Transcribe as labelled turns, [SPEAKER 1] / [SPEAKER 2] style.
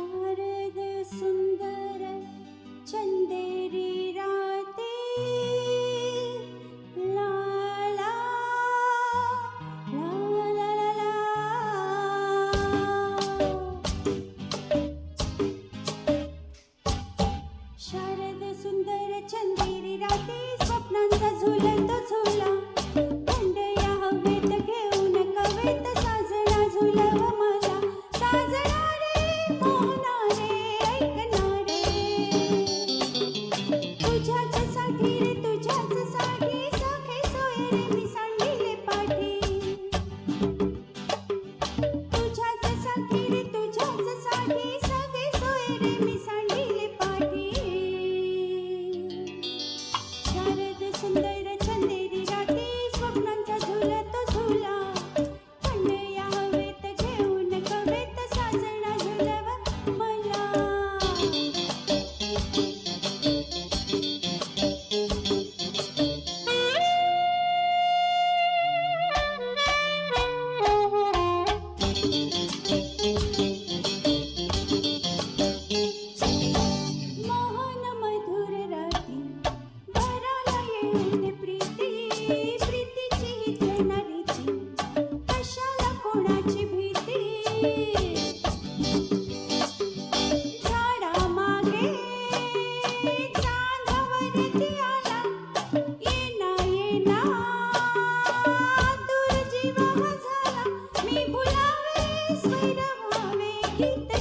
[SPEAKER 1] शारद सुंदर चंदेरी राते ला ला ला ला ला ला. शारद सुंदर चंदेरी राते स्वप्नांचा झुलतो झुला थंड या हवेत घेऊन कवेत साजना झुलव मला साजना रे मोहना रे ऐकणारे तुझ्याच साठी रे तुझ्याच साठी सखे सोय रे मी सांडिले पाठी तुझ्याच साठी रे तुझ्याच साठी सखे सोय रे मी सांडिले पाठी. शारद सुंदर चंदेरी राते स्वप्नांचा झुलतो झुला थंड या हवेत घेऊन कवेत साजना झुलव मला. मोहन मधुर राती भराला येऊन प्रीती प्रीतीची हीच नारीची कशाला कोणाची भीती झाडा मागे चांदवरती आला येना येना दूर जीव हा झाला मी भुलावे स्वर व्हावे गीत